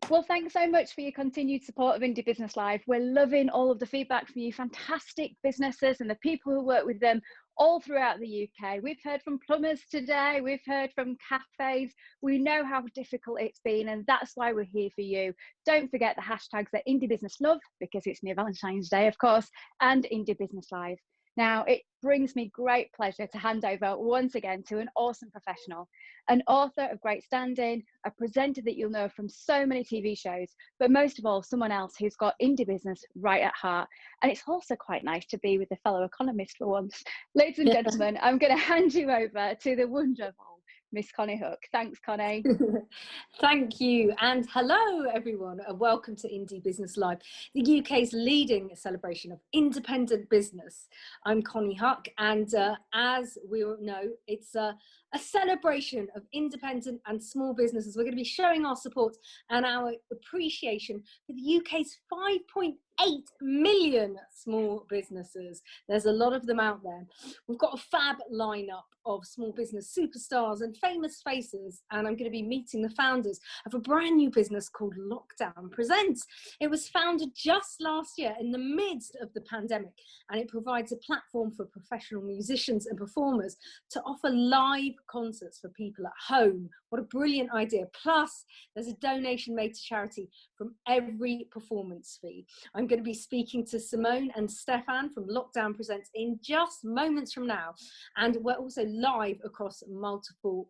Well, thanks so much for your continued support of Indie Business Live. We're loving all of the feedback from you fantastic businesses and the people who work with them all throughout the UK. We've heard from plumbers today, we've heard from cafes. We know how difficult it's been, and that's why we're here for you. Don't forget the hashtags are Indie Business Love, because it's near Valentine's Day, of course, and Indie Business Live. Now, it brings me great pleasure to hand over once again to an awesome professional, an author of great standing, a presenter that you'll know from so many TV shows, but most of all, someone else who's got indie business right at heart. And it's also quite nice to be with a fellow economist for once. Ladies and gentlemen, I'm going to hand you over to the wonderful Miss Konnie Hook. Thanks, Konnie. Thank you, and hello everyone, and welcome to Indie Business Live, the UK's leading celebration of independent business. I'm Konnie Hook, and as we all know, it's a celebration of independent and small businesses. We're going to be showing our support and our appreciation for the UK's 5.8 million small businesses. There's a lot of them out there. We've got a fab lineup of small business superstars and famous faces, and I'm going to be meeting the founders of a brand new business called Lockdown Presents. It was founded just last year in the midst of the pandemic, and it provides a platform for professional musicians and performers to offer live concerts for people at home. What a brilliant idea. Plus, there's a donation made to charity from every performance fee. I'm going to be speaking to Simone and Stefan from Lockdown Presents in just moments from now, and we're also live across multiple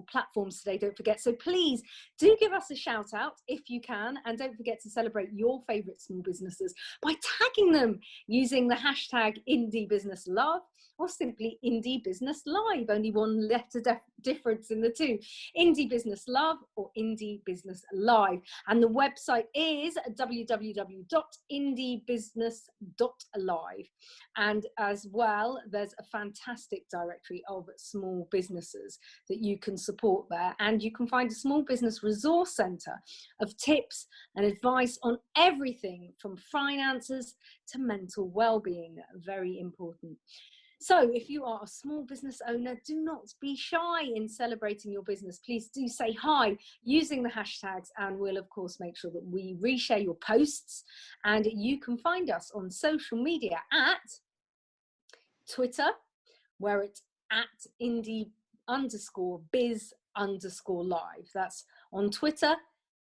platforms today, don't forget. So please do give us a shout out if you can, and don't forget to celebrate your favorite small businesses by tagging them using the hashtag Indie Business Love, or simply Indie Business Live, only one letter difference in the two, Indie Business Love or Indie Business Live. And the website is www.indiebusiness.live. And as well, there's a fantastic directory of small businesses that you can support there. And you can find a small business resource centre of tips and advice on everything from finances to mental well-being. Very important. So if you are a small business owner, do not be shy in celebrating your business. Please do say hi using the hashtags, and we'll of course make sure that we reshare your posts. And you can find us on social media at Twitter, where it's at indie_biz_live. That's on Twitter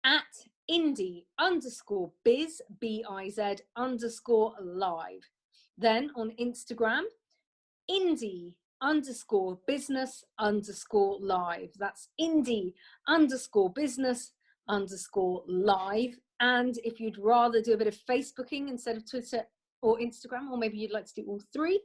at indie_biz, BIZ_live. Then on Instagram, indie_business_live. That's indie_business_live. And if you'd rather do a bit of Facebooking instead of Twitter or Instagram, or maybe you'd like to do all three,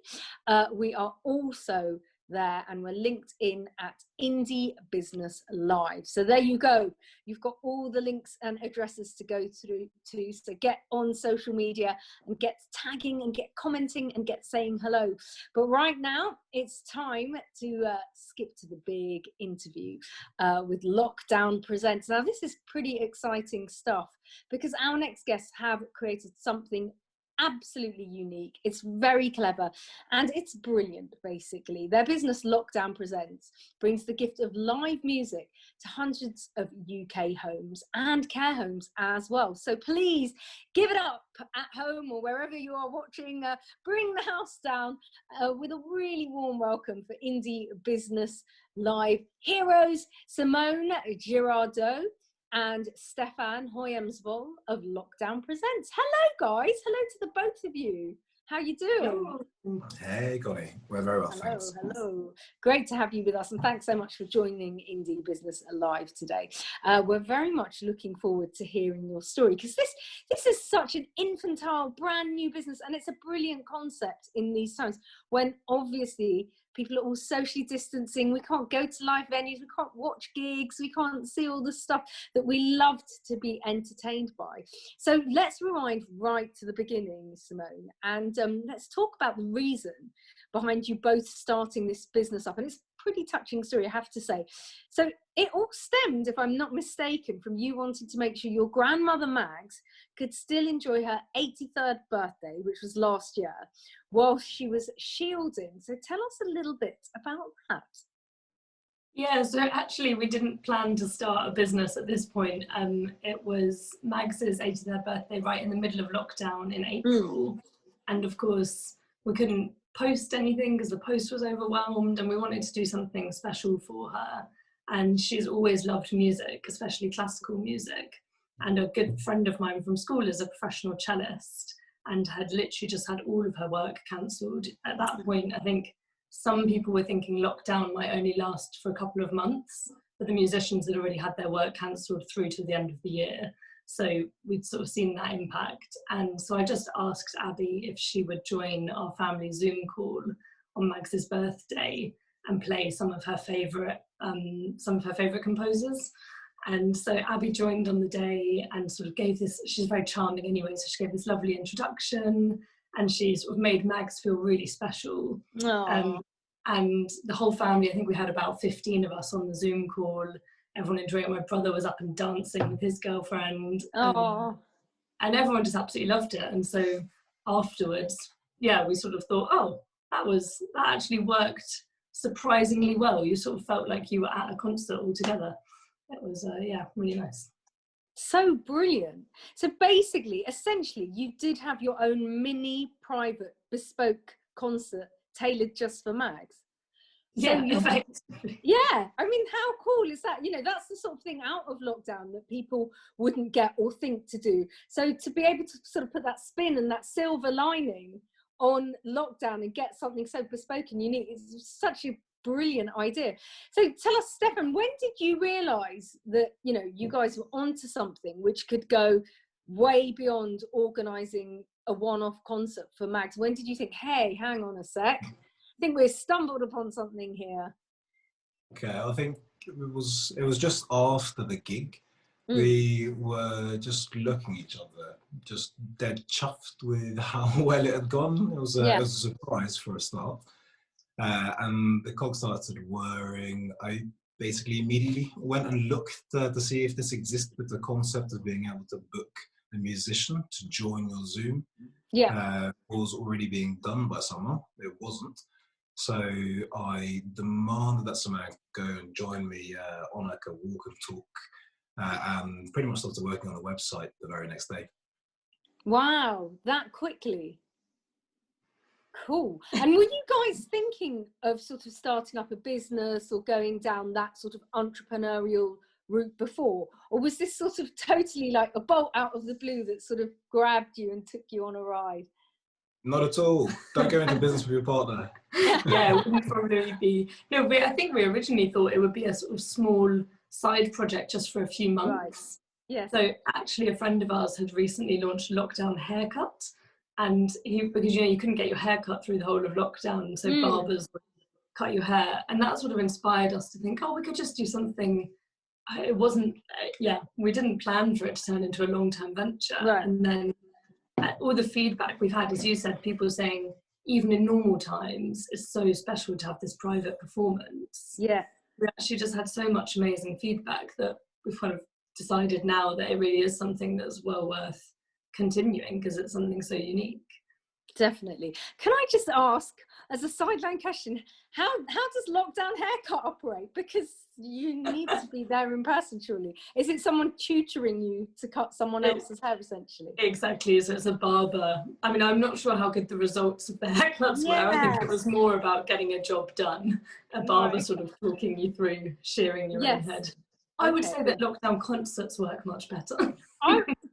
we are also there, and we're linked in at Indie Business Live. So there you go. You've got all the links and addresses to go through to. So get on social media and get tagging and get commenting and get saying hello. But right now it's time to skip to the big interview with Lockdown Presents. Now this is pretty exciting stuff, because our next guests have created something absolutely unique. It's very clever and it's brilliant. Basically, their business Lockdown Presents brings the gift of live music to hundreds of UK homes and care homes as well. So please give it up at home or wherever you are watching. Bring the house down with a really warm welcome for Indie Business Live heroes Simone Girardot and Stefan Hoyemsvoll of Lockdown Presents. Hello guys, hello to the both of you. How are you doing? Hey Connie, we're very well, hello, thanks. Hello, great to have you with us, and thanks so much for joining Indie Business Live today. We're very much looking forward to hearing your story, because this is such an infantile, brand new business, and it's a brilliant concept in these times when obviously people are all socially distancing. We can't go to live venues, we can't watch gigs, we can't see all the stuff that we loved to be entertained by. So let's rewind right to the beginning, Simone, and let's talk about the reason behind you both starting this business up. And it's a pretty touching story, I have to say. So it all stemmed, if I'm not mistaken, from you wanting to make sure your grandmother Mags could still enjoy her 83rd birthday, which was last year, while she was shielding. So tell us a little bit about that. Yeah, so actually we didn't plan to start a business at this point. It was Mags's 80th birthday right in the middle of lockdown in April. And of course, we couldn't post anything because the post was overwhelmed, and we wanted to do something special for her. And she's always loved music, especially classical music. And a good friend of mine from school is a professional cellist and had literally just had all of her work cancelled. At that point, I think some people were thinking lockdown might only last for a couple of months, but the musicians had already had their work cancelled through to the end of the year. So we'd sort of seen that impact. And so I just asked Abby if she would join our family Zoom call on Mags's birthday and play some of her favourite composers. And so Abby joined on the day and sort of gave this, she's very charming anyway, so she gave this lovely introduction, and she sort of made Mags feel really special. And the whole family, I think we had about 15 of us on the Zoom call. Everyone enjoyed it. My brother was up and dancing with his girlfriend. And everyone just absolutely loved it. And so afterwards, yeah, we sort of thought, oh, that actually worked surprisingly well. You sort of felt like you were at a concert all together. It was, really nice. So brilliant. So basically, essentially, you did have your own mini private bespoke concert tailored just for Mags. Yeah, yeah. I mean, how cool is that? You know, that's the sort of thing out of lockdown that people wouldn't get or think to do. So to be able to sort of put that spin and that silver lining on lockdown and get something so bespoke and unique is such a brilliant idea. So tell us, Stefan, when did you realise that, you know, you guys were onto something which could go way beyond organising a one-off concert for Mags? When did you think, hey, hang on a sec, I think we've stumbled upon something here? Okay, I think it was just after the gig. We were just looking at each other, just dead chuffed with how well it had gone. It was a surprise for a start. And the cog started whirring. I basically immediately went and looked to see if this existed, the concept of being able to book a musician to join your Zoom. Was already being done by someone. It wasn't. So I demanded that someone go and join me on like a walk and talk, and pretty much started working on the website the very next day. Wow, that quickly. Cool. And were you guys thinking of sort of starting up a business or going down that sort of entrepreneurial route before? Or was this sort of totally like a bolt out of the blue that sort of grabbed you and took you on a ride? Not at all. Don't go into business with your partner. Yeah, it wouldn't probably be. No, I think we originally thought it would be a sort of small side project just for a few months. Right. Yes. So actually a friend of ours had recently launched a lockdown haircut. And because, you know, you couldn't get your hair cut through the whole of lockdown, so barbers would cut your hair. And that sort of inspired us to think, oh, we could just do something. It wasn't, we didn't plan for it to turn into a long-term venture. Right. And then all the feedback we've had, as you said, people saying, even in normal times, it's so special to have this private performance. Yeah. We actually just had so much amazing feedback that we've kind of decided now that it really is something that's well worth continuing because it's something so unique. Definitely. Can I just ask, as a sideline question, how does lockdown haircut operate? Because you need to be there in person, surely. Is it someone tutoring you to cut someone else's hair, essentially? Exactly. So it's a barber. I mean, I'm not sure how good the results of the haircuts were. I think it was more about getting a job done. A barber sort of talking you through shearing your own head. I would say that lockdown concerts work much better.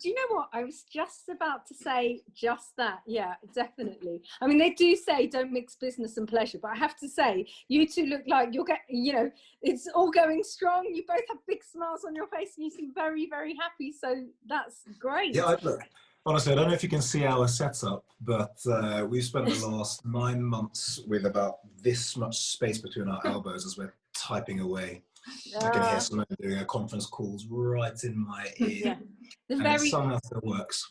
Do you know what? I was just about to say just that. Yeah, definitely. I mean, they do say don't mix business and pleasure, but I have to say, you two look like you're getting, you know, it's all going strong. You both have big smiles on your face and you seem very, very happy. So that's great. Yeah, look, honestly, I don't know if you can see our setup, but we've spent the last 9 months with about this much space between our elbows as we're typing away. I can hear someone doing a conference calls right in my ear. And it somehow still works.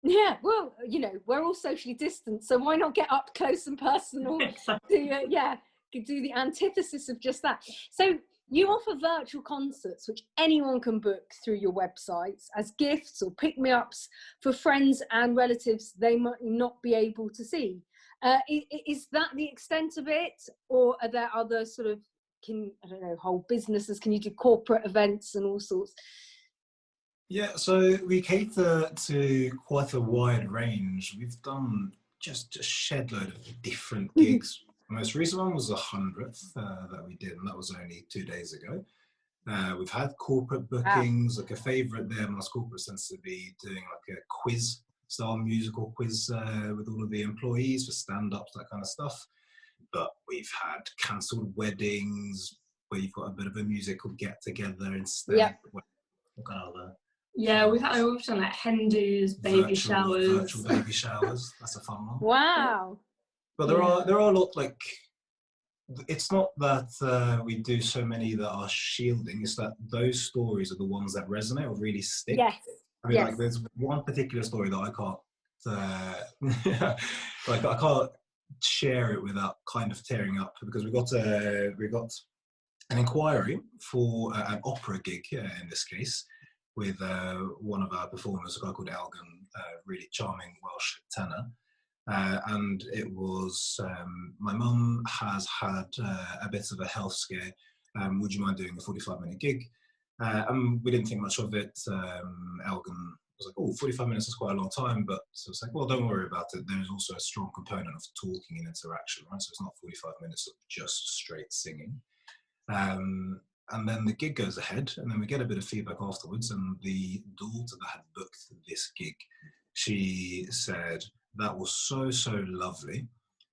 Yeah, well, you know, we're all socially distant, so why not get up close and personal to do the antithesis of just that. So you offer virtual concerts which anyone can book through your websites as gifts or pick-me-ups for friends and relatives they might not be able to see. Is that the extent of it, or are there other sort of can, I don't know, whole businesses? Can you do corporate events and all sorts? Yeah, so we cater to quite a wide range. We've done just a shed load of different gigs. The most recent one was the 100th that we did, and that was only 2 days ago. We've had corporate bookings. Like a favourite there amongst corporate tends to be doing like a quiz, style musical quiz with all of the employees for stand-ups, that kind of stuff. But we've had cancelled weddings where you've got a bit of a musical get-together instead. Yeah. What kind of other? Yeah, we've done like hen do's, baby showers. Virtual baby showers. That's a fun one. Wow. But there are a lot, like, it's not that we do so many that are shielding, it's that those stories are the ones that resonate or really stick. Yes. I mean, like, there's one particular story that I can't, like, I can't share it without kind of tearing up, because we got an inquiry for an opera gig, in this case, with one of our performers, a guy called Elgin, really charming Welsh tenor. And it was, my mum has had a bit of a health scare. Would you mind doing a 45-minute gig? And we didn't think much of it. Elgin was like, oh, 45 minutes is quite a long time. But so it's like, well, don't worry about it. There's also a strong component of talking and interaction, right? So it's not 45 minutes of just straight singing. And then the gig goes ahead, and then we get a bit of feedback afterwards. And the daughter that had booked this gig, she said, that was so lovely.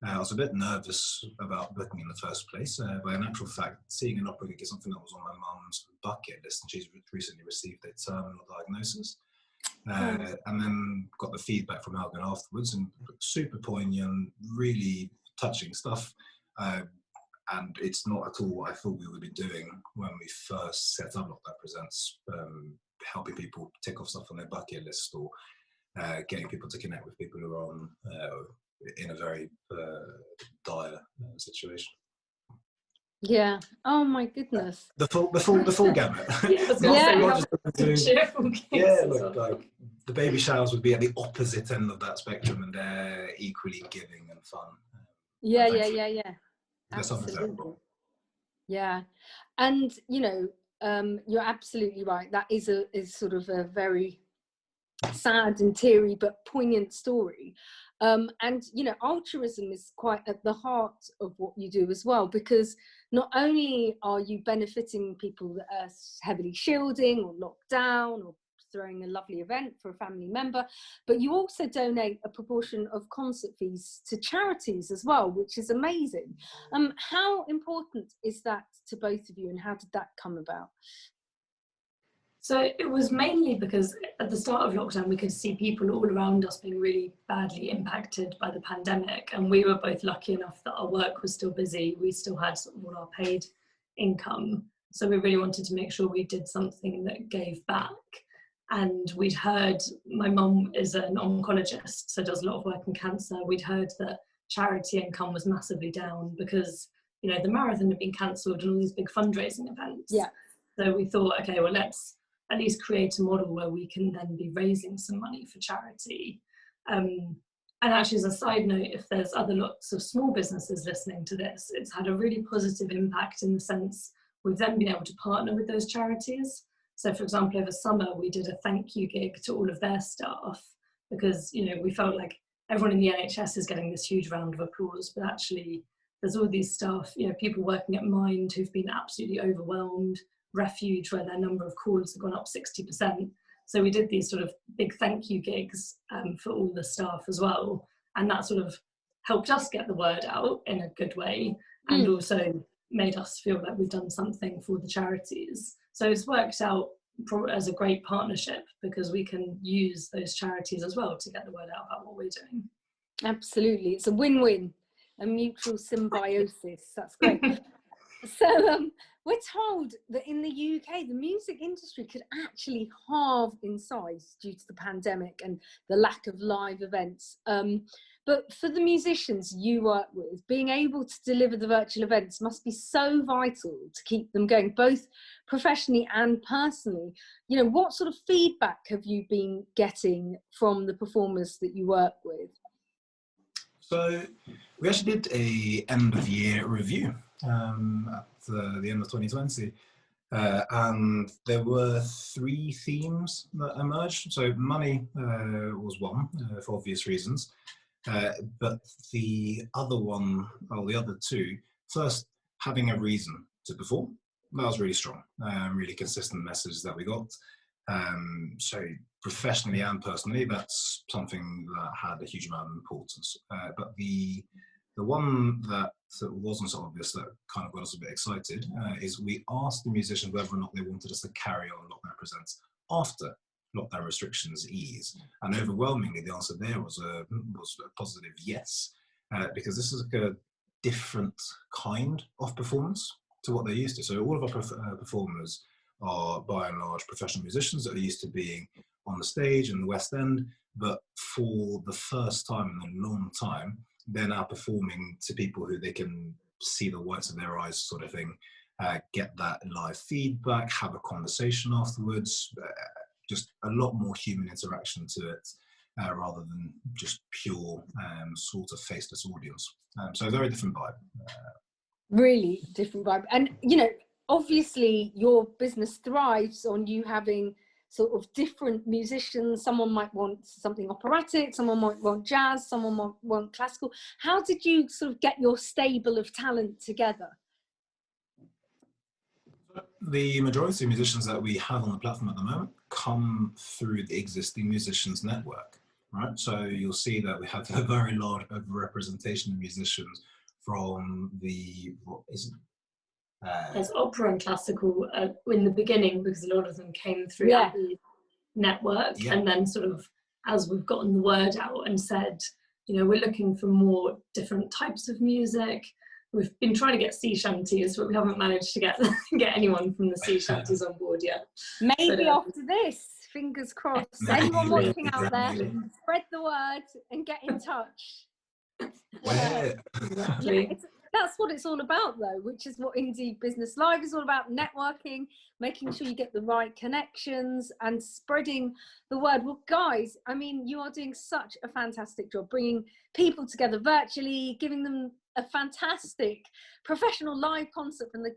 I was a bit nervous about booking in the first place. But in actual fact, seeing an opera gig is something that was on my mum's bucket list, and she's recently received a terminal diagnosis. And then got the feedback from Elgin afterwards, and super poignant, really touching stuff. And it's not at all what I thought we would be doing when we first set up Lockdown Presents, helping people tick off stuff on their bucket list, or getting people to connect with people who are on in a very dire situation. Yeah. Oh my goodness. The full gamut. Yeah, look, like, the baby showers would be at the opposite end of that spectrum, and they're equally giving and fun. Yeah. Absolutely. Yeah. And you know, you're absolutely right. That is sort of a very sad and teary but poignant story. And you know, altruism is quite at the heart of what you do as well, because not only are you benefiting people that are heavily shielding or locked down or throwing a lovely event for a family member, but you also donate a proportion of concert fees to charities as well, which is amazing. How important is that to both of you, and how did that come about? So it was mainly because at the start of lockdown, we could see people all around us being really badly impacted by the pandemic. And we were both lucky enough that our work was still busy. We still had sort of all our paid income. So we really wanted to make sure we did something that gave back. And we'd heard, my mum is an oncologist, so does a lot of work in cancer. We'd heard that charity income was massively down because, you know, the marathon had been cancelled and all these big fundraising events. Yeah. So we thought, okay, well, let's at least create a model where we can then be raising some money for charity. And actually, as a side note, if there's other lots of small businesses listening to this, it's had a really positive impact in the sense we've then been able to partner with those charities. So for example, over summer, we did a thank you gig to all of their staff because, you know, we felt like everyone in the NHS is getting this huge round of applause, but actually there's all these staff, you know, people working at Mind who've been absolutely overwhelmed, Refuge, where their number of calls have gone up 60%. So we did these sort of big thank you gigs for all the staff as well. And that sort of helped us get the word out in a good way, and also made us feel like we've done something for the charities. So it's worked out as a great partnership because we can use those charities as well to get the word out about what we're doing. Absolutely. It's a win-win, a mutual symbiosis. That's great. So we're told that in the UK, the music industry could actually halve in size due to the pandemic and the lack of live events. But for the musicians you work with, being able to deliver the virtual events must be so vital to keep them going, both professionally and personally. You know, what sort of feedback have you been getting from the performers that you work with? So we actually did a end of year review the end of 2020. And there were 3 themes that emerged. So money was one, for obvious reasons. But the other one, or the other 2, first, having a reason to perform. That was really strong, really consistent message that we got. So professionally and personally, that's something that had a huge amount of importance. But the one that wasn't so obvious, that kind of got us a bit excited, is we asked the musicians whether or not they wanted us to carry on Lockdown Presents after lockdown restrictions ease, and overwhelmingly the answer there was a positive yes, because this is like a different kind of performance to what they're used to. So all of our performers are by and large professional musicians that are used to being on the stage in the West End, but for the first time in a long time, they're now performing to people who they can see the whites of their eyes, sort of thing, get that live feedback, have a conversation afterwards, just a lot more human interaction to it, rather than just pure sort of faceless audience. So a very different vibe. Really different vibe. And, you know, obviously your business thrives on you having sort of different musicians. Someone might want something operatic, someone might want jazz, someone might want classical. How did you sort of get your stable of talent together? The majority of musicians that we have on the platform at the moment come through the existing musicians network, right? So you'll see that we have a very large representation of musicians from the, what is it? There's opera and classical in the beginning, because a lot of them came through the network, and then sort of as we've gotten the word out and said, you know, we're looking for more different types of music. We've been trying to get sea shanties, but we haven't managed to get anyone from the sea shanties on board yet. Maybe after this, fingers crossed. Anyone watching out there, spread the word and get in touch. That's what it's all about, though, which is what Indie Business Live is all about: networking, making sure you get the right connections and spreading the word. Well, guys, I mean, you are doing such a fantastic job bringing people together virtually, giving them a fantastic professional live concert from the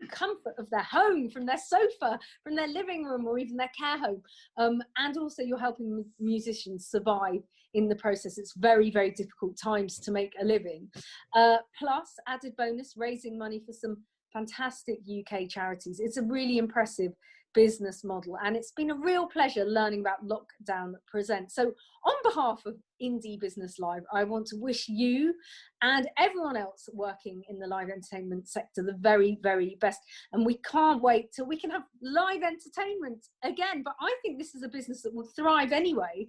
comfort of their home, from their sofa, from their living room, or even their care home. And also you're helping musicians survive in the process. It's very, very difficult times to make a living. Plus, added bonus, raising money for some fantastic UK charities. It's a really impressive business model, and it's been a real pleasure learning about Lockdown Presents. So on behalf of Indie Business Live, I want to wish you and everyone else working in the live entertainment sector the very, very best. And we can't wait till we can have live entertainment again. But I think this is a business that will thrive anyway,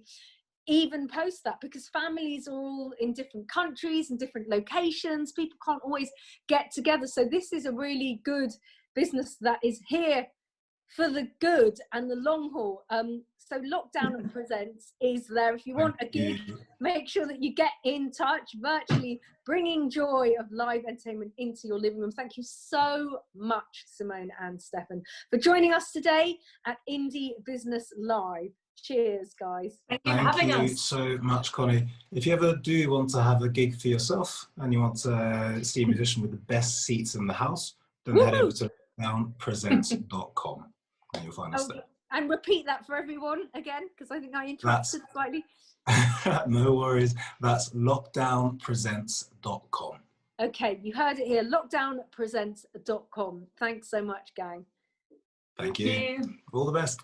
even post that, because families are all in different countries and different locations. People can't always get together. So this is a really good business that is here for the good and the long haul. So Lockdown Presents is there. If you want a gig, make sure that you get in touch virtually, bringing joy of live entertainment into your living room. Thank you so much, Simone and Stefan, for joining us today at Indie Business Live. Cheers, guys. Thank you for having us so much, Connie. If you ever do want to have a gig for yourself and you want to see a musician with the best seats in the house, then head over to lockdownpresents.com and you'll find us there. And repeat that for everyone again, because I think I interrupted slightly. No worries. That's lockdownpresents.com. Okay, you heard it here. Lockdownpresents.com. Thanks so much, gang. Thank you. All the best.